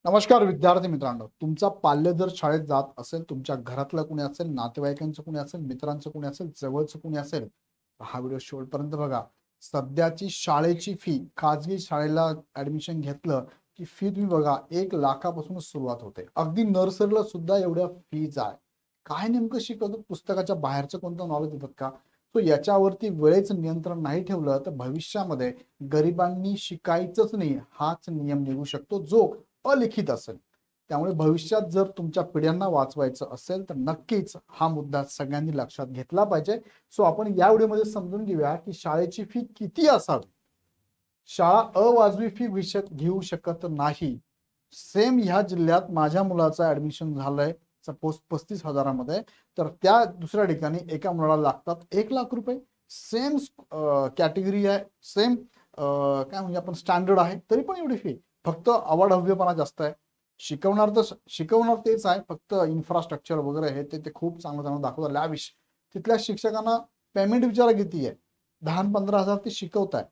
नमस्कार विद्यार्थी मित्रांनो, तुमचा पाल्य जर शाळेत जात असेल, तुमच्या घरातलं कोणी असेल, नातेवाईकांचं कोणी असेल, मित्रांचं कोणी असेल, जवळचं कोणी असेल, हा व्हिडिओ शेवटपर्यंत बघा. सध्याची शाळेची फी, खाजगी शाळेला ऍडमिशन घेतलं की फी तुम्ही बघा 1 लाखापासून सुरुवात होते. अगदी नर्सरीला सुद्धा एवढ्या फीज आहे. काय नेमकं शिकवतो? पुस्तकाच्या बाहेरचं कोणतं नॉलेज देतात का? सो याच्यावरती वेळेचं नियंत्रण नाही ठेवलं तर भविष्यामध्ये गरिबांनी शिकायचंच नाही हाच नियम निघू शकतो, जो अलिखित असेल. त्यामुळे भविष्यात जर तुमच्या पिढ्यांना वाचवायचं असेल तर नक्कीच हा मुद्दा सगळ्यांनी लक्षात घेतला पाहिजे. सो आपण या व्हिडिओमध्ये समजून घेऊया की शाळेची फी किती असावी. शाळा अवाजवी फी घेऊ शकत नाही. सेम ह्या जिल्ह्यात माझ्या मुलाचं ऍडमिशन झालंय सपोज 35,000मध्ये, तर त्या दुसऱ्या ठिकाणी एका मुलाला लागतात 1 लाख रुपये. सेम कॅटेगरी आहे, सेम काय म्हणजे आपण स्टँडर्ड आहे, तरी पण एवढी फी. फक्त अवाढव्यपणा जास्त आहे. शिकवणार तेच आहे, फक्त इन्फ्रास्ट्रक्चर वगैरे हे ते खूप चांगलं चांगलं दाखवतात, लॅविश. तिथल्या शिक्षकांना पेमेंट विचारा किती आहे? 10-15 हजार ते शिकवताय.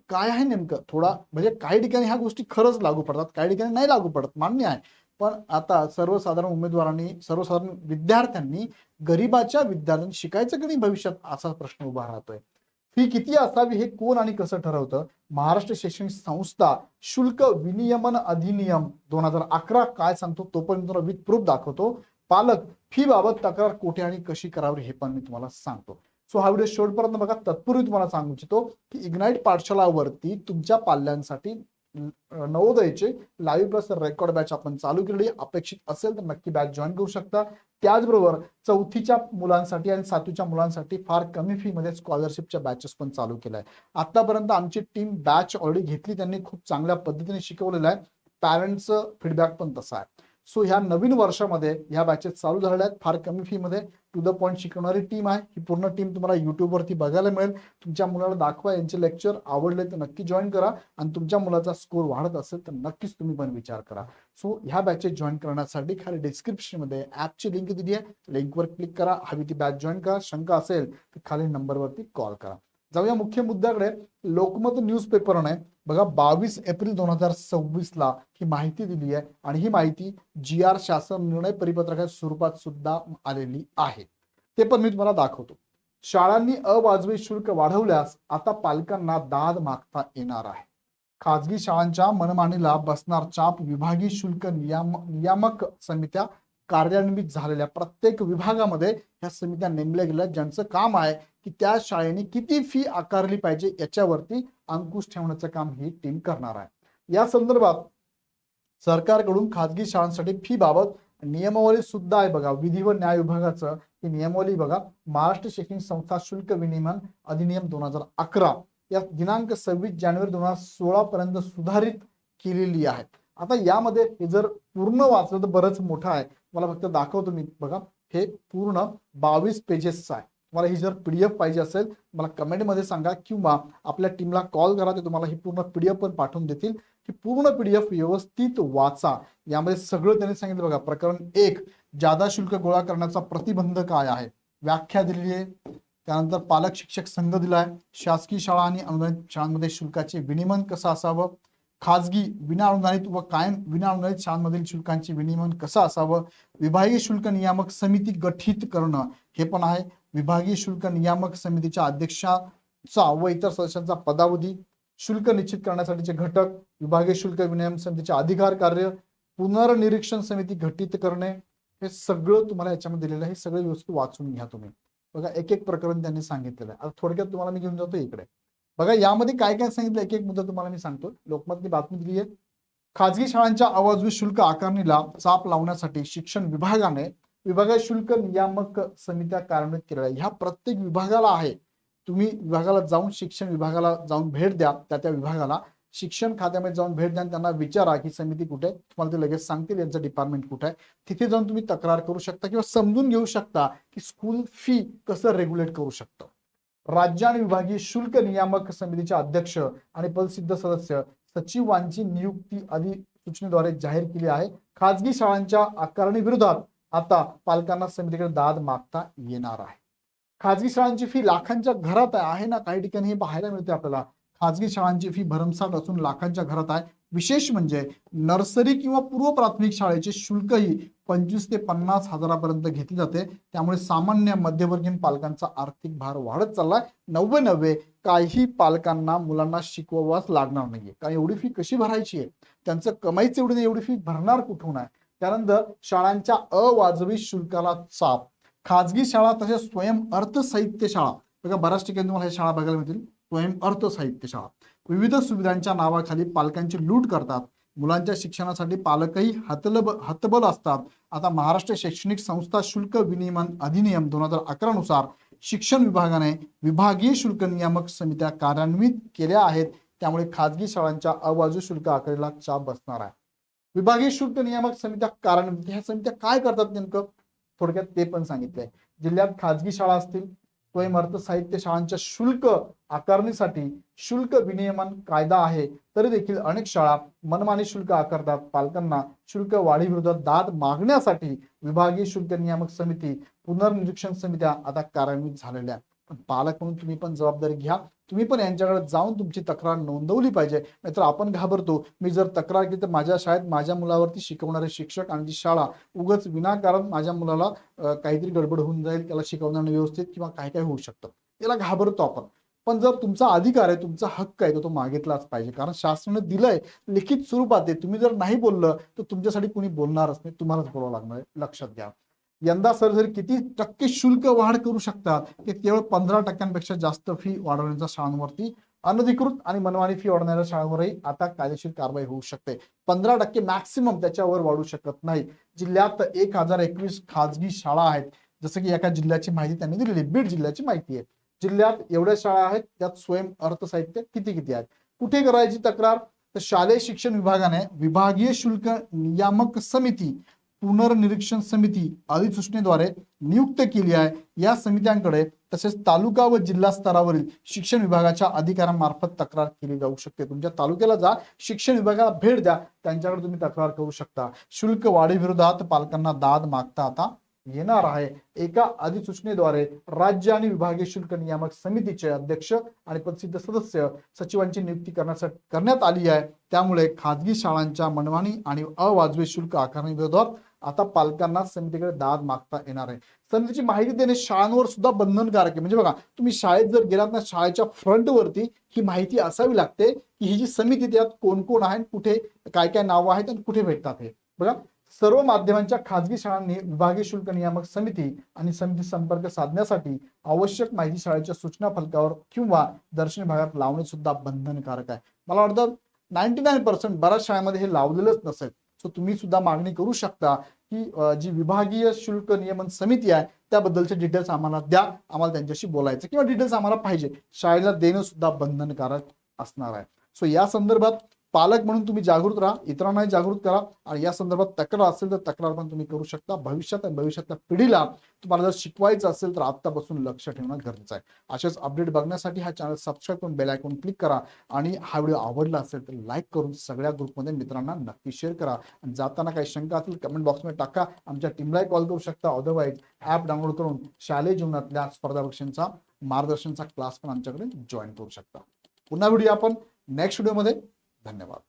काय आहे नेमकं? थोडा म्हणजे काही ठिकाणी ह्या गोष्टी खरंच लागू पडतात, काही ठिकाणी नाही लागू पडत, मान्य आहे. पण आता सर्वसाधारण उमेदवारांनी, सर्वसाधारण विद्यार्थ्यांनी, गरीबाच्या विद्यार्थ्यांनी शिकायचं की नाही भविष्यात, असा प्रश्न उभा राहतोय. फी किती असावी हे कोण आणि कसं ठरवतं? महाराष्ट्र शैक्षणिक संस्था शुल्क विनियमन अधिनियम 2011 काय सांगतो तो पण तुम्हाला विथ प्रूफ दाखवतो. पालक फी बाबत तक्रार कोठे आणि कशी करावी हे पण मी तुम्हाला सांगतो. सो हा व्हिडिओ शेवटपर्यंत बघा. तत्पूर्वी तुम्हाला सांगू इच्छितो की इग्नाइट पाठशालावरती तुमच्या पाल्यांसाठी नवोदयचे लाईव्ह प्लस रेकॉर्ड बॅच आपण चालू केलेली. अपेक्षित असेल तर नक्की बॅच जॉईन करू शकता. त्याचबरोबर चौथीच्या मुलांसाठी आणि 7वीच्या मुलांसाठी फार कमी फी मध्ये स्कॉलरशिपच्या बॅचेस पण चालू केल्या आहे. आतापर्यंत आमची टीम बॅच ऑलरेडी घेतली, त्यांनी खूप चांगल्या पद्धतीने शिकवलेलं आहे. पॅरेंट्सचं फीडबॅक पण तसा आहे. सो ह्या नवीन वर्षामध्ये ह्या बॅचेस चालू झालेल्या आहेत फार कमी फी मध्ये. टू द पॉईंट शिकवणारी टीम आहे. ही पूर्ण टीम तुम्हाला युट्यूबवरती बघायला मिळेल. तुमच्या मुलाला दाखवा, यांचे लेक्चर आवडले तर नक्की जॉईन करा, आणि तुमच्या मुलाचा स्कोर वाढत असेल तर नक्कीच तुम्ही पण विचार करा. सो ह्या बॅचेस जॉईन करण्यासाठी खाली डिस्क्रिप्शनमध्ये ऍपची लिंक दिली आहे, लिंकवर क्लिक करा, हवी ती बॅच जॉईन करा. शंका असेल तर खाली नंबरवरती कॉल करा. जाऊया मुख्य मुद्द्याकडे. लोकमत न्यूजपेपरने बघा 22 एप्रिल 2026 ही माहिती दिली आहे, आणि ही माहिती GR शासन निर्णय परिपत्रकाच्या स्वरूपात सुद्धा आलेली आहे. ते पण मी तुम्हाला दाखवतो. शाळांनी अवाजवी शुल्क वाढवल्यास आता पालकांना दाद मागता येणार आहे. खाजगी शाळांच्या मनमानीला बसणार चाप. विभागीय शुल्क नियामक समित्या कार्यान्वित झालेल्या प्रत्येक विभागामध्ये ह्या समित्या नेमल्या गेल्या, ज्यांचं काम आहे की त्या शाळेने किती फी आकारली पाहिजे याच्यावरती अंकुश ठेवण्याचं काम ही टीम करणार आहे. या संदर्भात सरकारकडून खाजगी शाळांसाठी फी बाबत नियमावली सुद्धा आहे बघा. विधी व न्याय विभागाचं ही नियमावली बघा. महाराष्ट्र शैक्षणिक संस्था शुल्क विनियमन अधिनियम 2011 या दिनांक 26 जानेवारी 2016 पर्यंत सुधारित केलेली आहे. आता यामध्ये हे जर पूर्ण वाचलं तर बरंच मोठं आहे, मला फक्त दाखवतो मी बघा. हे पूर्ण 22 पेजेसचं आहे. तुम्हाला ही जर PDF पाहिजे असेल मला कमेंटमध्ये सांगा, किंवा आपल्या टीमला कॉल करा, ते तुम्हाला ही पूर्ण PDF पण पाठवून देतील. ही पूर्ण PDF व्यवस्थित वाचा. यामध्ये सगळं त्यांनी सांगितलं बघा. प्रकरण 1, जादा शुल्क गोळा करण्याचा प्रतिबंध काय आहे, व्याख्या दिलेली आहे. त्यानंतर पालक शिक्षक संघ दिलाय. शासकीय शाळा आणि अनुदानित शाळांमध्ये शुल्काचे विनियमन कसं असावं, खाजगी विना अनुदानित व कायम विना अनुदानित शाळांमधील शुल्कांचे विनियमन कसं असावं, विभागीय शुल्क नियामक समिती गठीत करणं हे पण आहे. विभागीय शुल्क नियामक समितीच्या अध्यक्षाचा व इतर सदस्यांचा पदावधी, शुल्क निश्चित करण्यासाठीचे घटक, विभागीय शुल्क विनियम समितीचे अधिकार कार्य, पुनर्निरीक्षण समिती घटित करणे, हे सगळं तुम्हाला याच्यामध्ये दिलेलं आहे. हे सगळे व्यवस्थित वाचून घ्या तुम्ही बघा. एक एक प्रकरण त्यांनी सांगितलेलं आहे. आता थोडक्यात तुम्हाला मी घेऊन जातो इकडे बघा. यामध्ये काय काय सांगितलं एक एक मुद्दा तुम्हाला मी सांगतो. लोकमतनी बातमी दिली आहे. खाजगी शाळांच्या अवाजवी शुल्क आकारणीला चाप लावण्यासाठी शिक्षण विभागाने विभागीय शुल्क नियामक समित्या कार्यान्वित केलेल्या आहे. ह्या प्रत्येक विभागाला आहे. तुम्ही विभागाला जाऊन, शिक्षण विभागाला जाऊन भेट द्या. त्या विभागाला शिक्षण खात्यामध्ये जाऊन भेट द्या, त्यांना विचारा की समिती कुठे आहे. तुम्हाला ते लगेच सांगतील यांचं डिपार्टमेंट कुठे आहे. तिथे जाऊन तुम्ही तक्रार करू शकता किंवा समजून घेऊ शकता की स्कूल फी कसं रेग्युलेट करू शकतं. राज्य आणि विभागीय शुल्क नियामक समितीचे अध्यक्ष आणि पदसिद्ध सदस्य सचिवांची नियुक्ती अधिसूचनेद्वारे जाहीर केली आहे. खाजगी शाळांच्या आकारणी विरोधात आता पालकांना समितीकडे दाद मागता येणार आहे. खाजगी शाळांची फी लाखांच्या घरात आहे ना, काही ठिकाणी हे पाहायला मिळते आपल्याला. खाजगी शाळांची फी भरमसाठ असून लाखांच्या घरात आहे. विशेष म्हणजे नर्सरी किंवा पूर्व प्राथमिक शाळेचे शुल्कही 25 ते 50 हजारापर्यंत घेतले जाते. त्यामुळे सामान्य मध्यमवर्गीय पालकांचा आर्थिक भार वाढत चाललाय. नव्वे काही पालकांना मुलांना शिकवावाच लागणार नाहीये, कारण एवढी फी कशी भरायची आहे, त्यांचं कमाईच एवढी नाही, एवढी फी भरणार कुठून आहे. त्यानंतर शाळांच्या अवाजवी शुल्काला चाप. खाजगी शाळा तसेच स्वयं अर्थसाहित्य शाळा, बघा बऱ्याच ठिकाणी तुम्हाला हे शाळा बघायला मिळतील. स्वयं अर्थसाहित्य शाळा विविध सुविधांच्या नावाखाली पालकांची लूट करतात. मुलांच्या शिक्षणासाठी पालकही हतबल असतात. आता महाराष्ट्र शैक्षणिक संस्था शुल्क विनियमन अधिनियम 2011 नुसार शिक्षण विभागाने विभागीय शुल्क नियामक समित्या कार्यान्वित केल्या आहेत. त्यामुळे खाजगी शाळांच्या अवाजवी शुल्क आकारणीला चाप बसणार आहे. विभागीय शुल्क नियामक समित्या कार्यान्वित, ह्या समित्या काय करतात नेमकं, थोडक्यात ते पण सांगितलंय. जिल्ह्यात खाजगी शाळा असतील, स्वयं अर्थसाहित्य शाळांच्या शुल्क आकारणीसाठी शुल्क विनियमन कायदा आहे, तरी देखील अनेक शाळा मनमानी शुल्क आकारतात. पालकांना शुल्क वाढीविरोधात दाद मागण्यासाठी विभागीय शुल्क नियामक समिती, पुनर्निरीक्षण समित्या आता कार्यान्वित झालेल्या. पण पालक म्हणून तुम्ही पण जबाबदारी घ्या. तुम्ही पण यांच्याकडे जाऊन तुमची तक्रार नोंदवली पाहिजे. नाहीतर आपण घाबरतो, मी जर तक्रार केली तर माझ्या शाळेत माझ्या मुलावरती शिकवणारे शिक्षक आणि ती शाळा उगाच विनाकारण माझ्या मुलाला काहीतरी गडबड होऊन जाईल, त्याला शिकवणार व्यवस्थित किंवा काय काय होऊ शकतं, याला घाबरतो आपण. पण जर तुमचा अधिकार आहे, तुमचा हक्क आहे, तो मागितलाच पाहिजे. कारण शासनाने दिलंय, लिखित स्वरूपात आहे. तुम्ही जर नाही बोललं तर तुमच्यासाठी कुणी बोलणारच नाही, तुम्हालाच बोलावं लागणार आहे, लक्षात घ्या. यंदा सरासरी किती टक्के शुल्क वाढ करू शकतात, ते केवळ 15% जास्त फी वाढवण्याच्या शाळांवरती अनधिकृत आणि मनमानी फी वाढवणाऱ्या शाळांवरही आता कायदेशीर कारवाई होऊ शकते. 15% मॅक्सिमम, त्याच्यावर वाढू शकत नाही. जिल्ह्यात 1021 खाजगी शाळा आहेत. जसं की एका जिल्ह्याची माहिती त्यांनी दिलेली, बीड जिल्ह्याची माहिती आहे. जिल्ह्यात एवढ्या शाळा आहेत, त्यात स्वयं अर्थसाहित्य किती आहेत. कुठे करायची तक्रार, तर शालेय शिक्षण विभागाने विभागीय शुल्क नियामक समिती, पुनर्निरीक्षण समिती अधिसूचनेद्वारे नियुक्त केली आहे. या समित्यांकडे तसेच तालुका व जिल्हा स्तरावरील शिक्षण विभागाच्या अधिकाऱ्यांमार्फत तक्रार केली जाऊ शकते. तुमच्या तालुक्याला जा, शिक्षण विभागाला भेट द्या, त्यांच्याकडे तुम्ही तक्रार करू शकता. शुल्क वाढीविरोधात पालकांना दाद मागता आता येणार आहे. एका अधिसूचनेद्वारे राज्य आणि विभागीय शुल्क नियामक समितीचे अध्यक्ष आणि पदसिद्ध सदस्य सचिवांची नियुक्ती करण्यात आली आहे. त्यामुळे खाजगी शाळांच्या मनमानी आणि अवाजवी शुल्क आकारणी विरोधात आता पालकांना समितीकडे दाद मागता येणार आहे. समितीची माहिती देणे शाळांवर सुद्धा बंधनकारक आहे. म्हणजे बघा, तुम्ही शाळेत जर गेलात ना, शाळेच्या फ्रंटवरती ही माहिती असावी लागते की ही जी समिती, त्यात कोण कोण आहे, कुठे काय काय नावं आहेत आणि कुठे भेटतात. हे बघा, सर्व माध्यमांच्या खाजगी शाळांनी विभागीय शुल्क नियामक समिती आणि समिती संपर्क साधण्यासाठी आवश्यक माहिती शाळेच्या सूचना फलकावर किंवा दर्शनी भागात लावणे सुद्धा बंधनकारक आहे. मला वाटतं 99% बऱ्याच शाळेमध्ये हे लावलेलंच नसेल. सो तुम्ही सुद्धा मागणी करू शकता की जी विभागीय शुल्क नियमन समिती आहे त्याबद्दलचे डिटेल्स आम्हाला द्या, आम्हाला त्यांच्याशी बोलायचं, किंवा डिटेल्स आम्हाला पाहिजे, शाळेला देणं सुद्धा बंधनकारक असणार आहे. सो या संदर्भात पालक म्हणून तुम्ही जागृत राहा, इतरांनाही जागृत करा. आणि या संदर्भात तक्रार असेल तर तक्रार पण तुम्ही करू शकता. भविष्यात आणि भविष्यातल्या पिढीला तुम्हाला जर शिकवायचं असेल तर आत्तापासून लक्ष ठेवणं गरजेचं आहे. असेच अपडेट बघण्यासाठी हा चॅनल सबस्क्राईब करून बेल आयकॉन क्लिक करा. आणि हा व्हिडिओ आवडला असेल तर लाईक करून सगळ्या ग्रुपमध्ये मित्रांना नक्की शेअर करा. आणि जाताना काही शंका असेल कमेंट बॉक्समध्ये टाका, आमच्या टीमलाही कॉल करू शकता. अदरवाईज ॲप डाउनलोड करून शालेय जीवनातल्या स्पर्धा परीक्षांचा मार्गदर्शनचा क्लास पण आमच्याकडे जॉईन करू शकता. पुन्हा व्हिडिओ आपण नेक्स्ट व्हिडिओमध्ये. धन्यवाद.